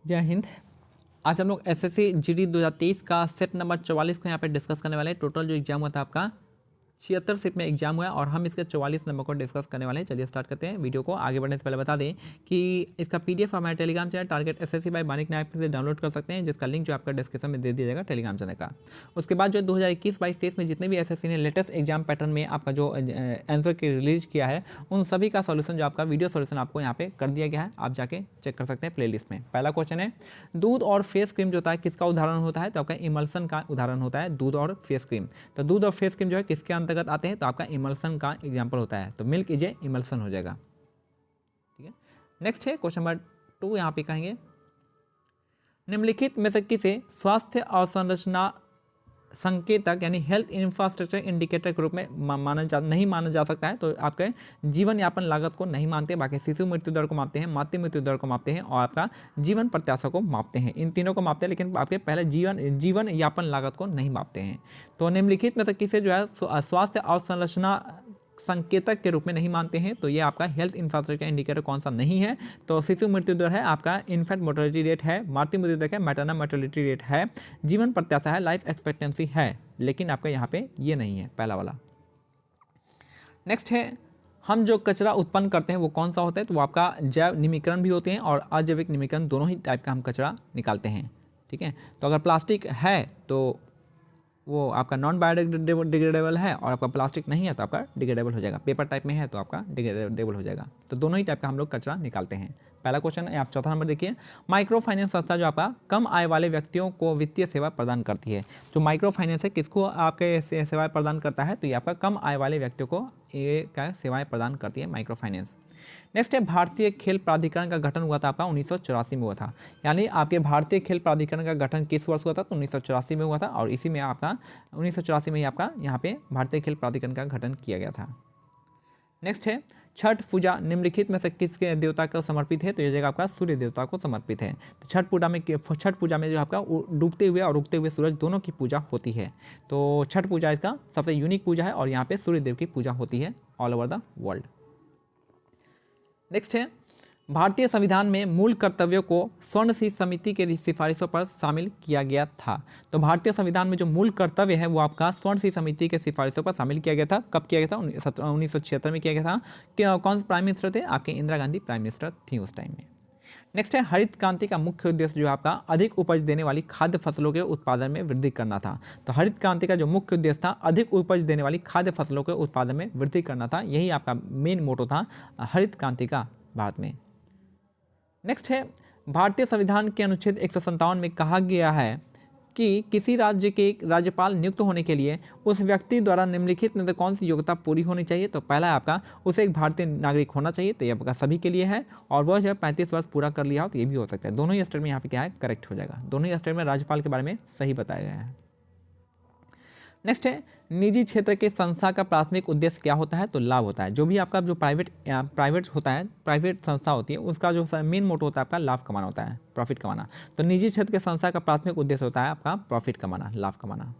जय हिंद। आज हम लोग एसएससी जीडी 2023 का सेट नंबर 44 को यहाँ पे डिस्कस करने वाले हैं। टोटल जो एग्जाम हुआ था आपका 76 सेट में एग्जाम हुआ है और हम इसके 44 नंबर को डिस्कस करने वाले हैं। चलिए स्टार्ट करते हैं। वीडियो को आगे बढ़ने से पहले बता दें कि इसका पीडीएफ हमारे Telegram channel Target SSC by Manik Nayak से डाउनलोड कर सकते हैं, जिसका लिंक जो आपका डिस्क्रिप्शन में दे दिया जाएगा टेलीग्राम चैनल का। उसके बाद जो 2021-22 में जितने भी एसएससी ने लेटेस्ट एग्जाम पैटर्न में आपका जो आंसर की रिलीज किया है, उन सभी का सोल्यूशन जो आपका वीडियो सोल्यूशन आपको यहाँ पे कर दिया गया है। आप जाके चेक कर सकते हैं प्लेलिस्ट में। पहला क्वेश्चन है, दूध और फेस क्रीम जो होता है किसका उदाहरण होता है? तो आपका इमल्सन का उदाहरण होता है दूध और फेस क्रीम। तो दूध और फेस क्रीम जो है किसके अंतर्गत आते हैं? तो आपका इमल्सन का एग्जाम्पल होता है। तो मिल्क इज ए इमल्सन हो जाएगा। ठीक है, नेक्स्ट है क्वेश्चन नंबर 2। यहाँ पे कहेंगे निम्नलिखित में से किसे स्वास्थ्य अवसंरचना संकेतक यानी हेल्थ इंफ्रास्ट्रक्चर इंडिकेटर के रूप में नहीं माना जा सकता है? तो आपके जीवन यापन लागत को नहीं मानते। बाकी शिशु मृत्यु दर को मापते हैं, मातृ मृत्यु दर को मापते हैं और आपका जीवन प्रत्याशा को मापते हैं। इन तीनों को मापते हैं, लेकिन आपके पहले जीवन यापन लागत को नहीं मापते हैं। तो निम्नलिखित में से किसे जो है स्वास्थ्य अवसंरचना संकेतक के रूप में नहीं मानते हैं? तो ये आपका हेल्थ इंफ्रास्ट्रक्चर इंडिकेटर कौन सा नहीं है? तो शिशु मृत्यु दर है, आपका इन्फेंट मोर्टेलिटी रेट है, मातृ मृत्यु दर है, मैटरनल मोर्टेलिटी रेट है, जीवन प्रत्याशा है, लाइफ एक्सपेक्टेंसी है, लेकिन आपका यहाँ पे ये नहीं है पहला वाला। नेक्स्ट है, हम जो कचरा उत्पन्न करते हैं वो कौन सा होता है? तो वो आपका जैव निमीकरण भी होते हैं और अजैविक निमीकरण, दोनों ही टाइप का हम कचरा निकालते हैं। ठीक है, तो अगर प्लास्टिक है तो वो आपका नॉन बायोडिग्रेडेबल है और आपका प्लास्टिक नहीं है तो आपका डिग्रेडेबल हो जाएगा। पेपर टाइप में है तो आपका डिग्रेडेबल हो जाएगा। तो दोनों ही टाइप का हम लोग कचरा निकालते हैं। पहला क्वेश्चन है, आप चौथा नंबर देखिए, माइक्रो फाइनेंस संस्था जो आपका कम आय वाले व्यक्तियों को वित्तीय सेवा प्रदान करती है। जो माइक्रो फाइनेंस है किसको आपके सेवाएं प्रदान करता है? तो ये आपका कम आय वाले व्यक्तियों को ये क्या सेवाएं प्रदान करती है, माइक्रो फाइनेंस। नेक्स्ट है, भारतीय खेल प्राधिकरण का गठन हुआ था आपका 1984 में हुआ था। यानी आपके भारतीय खेल प्राधिकरण का गठन किस वर्ष हुआ था? तो 1984 में हुआ था और इसी में आपका 1984 में ही आपका यहाँ पे भारतीय खेल प्राधिकरण का गठन किया गया था। नेक्स्ट है, छठ पूजा निम्नलिखित में से किसके देवता को समर्पित है? तो यह जगह आपका सूर्य देवता को समर्पित है। तो छठ पूजा में जो आपका डूबते हुए और उगते हुए सूरज दोनों की पूजा होती है। तो छठ पूजा इसका सबसे यूनिक पूजा है और यहाँ पे सूर्य देव की पूजा होती है all over the world. Next है, भारतीय संविधान में मूल कर्तव्यों को स्वर्णसिंह समिति के सिफारिशों पर शामिल किया गया था। तो भारतीय संविधान में जो मूल कर्तव्य है वो आपका स्वर्णसिंह समिति के सिफारिशों पर शामिल किया गया था। कब किया गया था? 1976 में किया गया था। कौन से प्राइम मिनिस्टर थे? आपके इंदिरा गांधी प्राइम मिनिस्टर थी उस टाइम में। नेक्स्ट है, हरित क्रांति का मुख्य उद्देश्य जो आपका अधिक उपज देने वाली खाद्य फसलों के उत्पादन में वृद्धि करना था। तो हरित क्रांति का जो मुख्य उद्देश्य था अधिक उपज देने वाली खाद्य फसलों के उत्पादन में वृद्धि करना था। यही आपका मेन मोटो था हरित क्रांति का भारत में। नेक्स्ट है, भारतीय संविधान के अनुच्छेद 157 में कहा गया है कि किसी राज्य के राज्यपाल नियुक्त होने के लिए उस व्यक्ति द्वारा निम्नलिखित में से कौन सी योग्यता पूरी होनी चाहिए? तो पहला है आपका उसे एक भारतीय नागरिक होना चाहिए। तो ये आपका सभी के लिए है और वह जब 35 वर्ष पूरा कर लिया हो तो ये भी हो सकता है। दोनों ही स्टेट में यहाँ पे क्या है, करेक्ट हो जाएगा। दोनों ही स्टेट में राज्यपाल के बारे में सही बताया गया है। नेक्स्ट है, निजी क्षेत्र के संस्था का प्राथमिक उद्देश्य क्या होता है? तो लाभ होता है। जो भी आपका जो प्राइवेट होता है, प्राइवेट संस्था होती है, उसका जो मेन मोटो होता है आपका लाभ कमाना होता है, प्रॉफिट कमाना। तो निजी क्षेत्र के संस्था का प्राथमिक उद्देश्य होता है आपका प्रॉफिट कमाना, लाभ कमाना।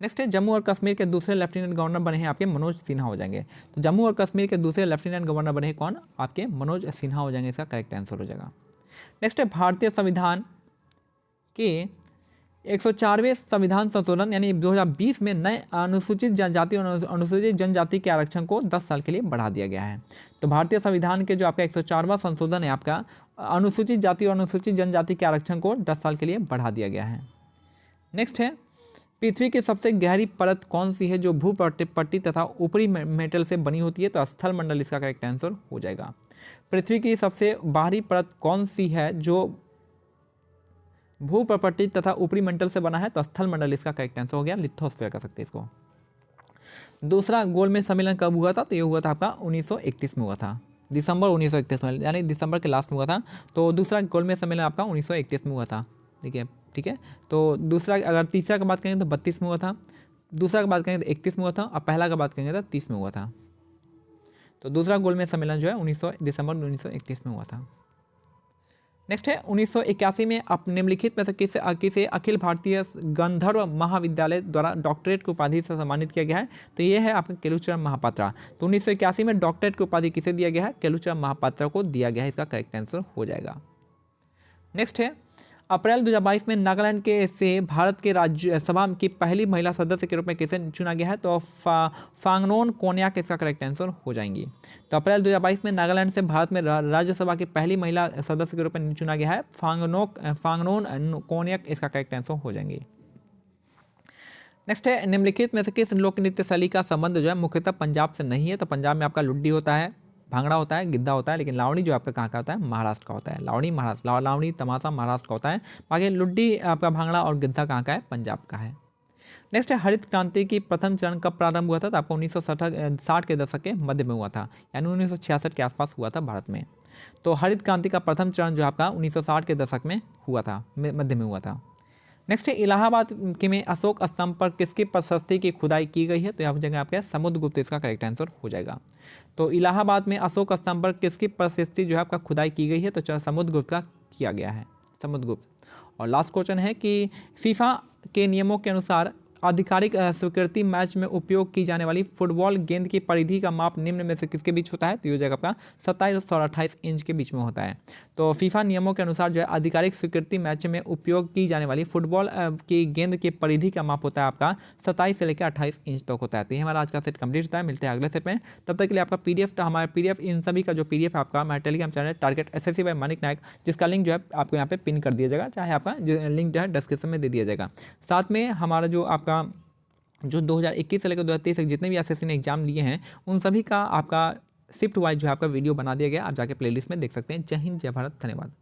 नेक्स्ट है, जम्मू और कश्मीर के दूसरे लेफ्टिनेंट गवर्नर बने हैं आपके मनोज सिन्हा हो जाएंगे। तो जम्मू और कश्मीर के दूसरे लेफ्टिनेंट गवर्नर बने हैं कौन? आपके मनोज सिन्हा हो जाएंगे। इसका करेक्ट आंसर हो जाएगा। नेक्स्ट है, भारतीय संविधान के 104वें संविधान संशोधन यानी 2020 में नए अनुसूचित जनजाति और अनुसूचित जनजाति के आरक्षण को 10 साल के लिए बढ़ा दिया गया है। तो भारतीय संविधान के जो आपका 104वां संशोधन है आपका अनुसूचित जाति और अनुसूचित जनजाति के आरक्षण को 10 साल के लिए बढ़ा दिया गया है। नेक्स्ट है, पृथ्वी की सबसे गहरी परत कौन सी है जो भूपट्टी तथा ऊपरी मेटल से बनी होती है? तो स्थल मंडल इसका करेक्ट आंसर हो जाएगा। पृथ्वी की सबसे बाहरी परत कौन सी है जो भूप्रपट्टी तथा ऊपरी मंडल से बना है? तो स्थल मंडल इसका करेक्ट आंसर हो गया। लिथोस्फीयर कह सकते हैं इसको। दूसरा गोलमेज सम्मेलन कब हुआ था? तो ये हुआ था आपका 1931 में हुआ था, दिसंबर 1931 में, यानी दिसंबर के लास्ट में हुआ था। तो दूसरा गोलमेज सम्मेलन आपका 1931 में हुआ था। ठीक है। तो दूसरा, अगर तीसरा की बात करेंगे तो 32 में हुआ था, दूसरा की बात करेंगे तो 31 में हुआ था और पहला की बात करेंगे तो 30 में हुआ था। तो दूसरा गोलमेज सम्मेलन जो है दिसंबर 1931 में हुआ था। नेक्स्ट है, 1981 में निम्नलिखित में से किसे अखिल भारतीय गंधर्व महाविद्यालय द्वारा डॉक्टरेट की उपाधि से सम्मानित किया गया है? तो ये है आपका केलुचरण महापात्रा। तो 1981 में डॉक्टरेट की उपाधि किसे दिया गया है? केलुचरण महापात्रा को दिया गया है। इसका करेक्ट आंसर हो जाएगा। नेक्स्ट है अप्रैल 2022 में नागालैंड के से भारत के राज्यसभा की पहली महिला सदस्य के रूप में किसे चुना गया है? तो फांगनोन कोन्याक इसका करेक्ट आंसर हो जाएंगी। तो अप्रैल 2022 में नागालैंड से भारत में राज्यसभा की पहली महिला सदस्य के रूप में चुना गया है फांगनोन कोन्याक इसका करेक्ट आंसर हो जाएंगी। नेक्स्ट है निम्नलिखित में से किस लोक नृत्य शैली का संबंध जो है मुख्यतः पंजाब से नहीं है? तो पंजाब में आपका लुड्डी होता है, भांगड़ा होता है, गिद्धा होता है, लेकिन लावणी जो आपका कहाँ का होता है? महाराष्ट्र का होता है। लावणी तमाशा महाराष्ट्र का होता है, बाकी लुड्डी आपका भांगड़ा और गिद्धा कहाँ का है? पंजाब का है। नेक्स्ट है हरित क्रांति की प्रथम चरण कब प्रारंभ हुआ था? तो आपको 1960 के दशक के मध्य में हुआ था, यानी 1966 के आसपास हुआ था भारत में। तो हरित क्रांति का प्रथम चरण जो आपका 1960 के दशक में हुआ था, मध्य में हुआ था। नेक्स्ट है इलाहाबाद के में अशोक स्तंभ पर किसकी प्रशस्ति की खुदाई की गई है? तो यहाँ पर जगह आपका समुद्रगुप्त इसका करेक्ट आंसर हो जाएगा। तो इलाहाबाद में अशोक स्तंभ पर किसकी प्रशस्ति जो है आपका खुदाई की गई है? तो समुद्रगुप्त का किया गया है, समुद्रगुप्त। और लास्ट क्वेश्चन है कि फीफा के नियमों के अनुसार आधिकारिक स्वीकृति मैच में उपयोग की जाने वाली फुटबॉल गेंद की परिधि का माप निम्न में से किसके बीच होता है? तो ये जगह आपका 27 और 28 इंच के बीच में होता है। तो फीफा नियमों के अनुसार जो है आधिकारिक स्वीकृति मैच में उपयोग की जाने वाली फुटबॉल की गेंद की परिधि का माप होता है आपका 27 से लेकर 28 इंच तक होता है। तो ये हमारा आज का सेट कंप्लीट होता है। मिलते हैं अगले सेट में, तब तक के लिए आपका पीडीएफ, हमारा पीडीएफ इन सभी का जो पीडीएफ आपका हमारे Telegram channel Target SSC by Manik Nayak, जिसका लिंक जो है आपको यहाँ पे पिन कर दिया जाएगा, चाहे आपका लिंक जो है डिस्क्रिप्शन में दे दिया जाएगा। साथ में हमारा जो आपका 2021 से लेकर 2023 तक जितने भी एसएससी ने एग्जाम लिए हैं उन सभी का आपका शिफ्ट वाइज जो है आपका वीडियो बना दिया गया, आप जाके प्लेलिस्ट में देख सकते हैं। जय हिंद, जय भारत, धन्यवाद।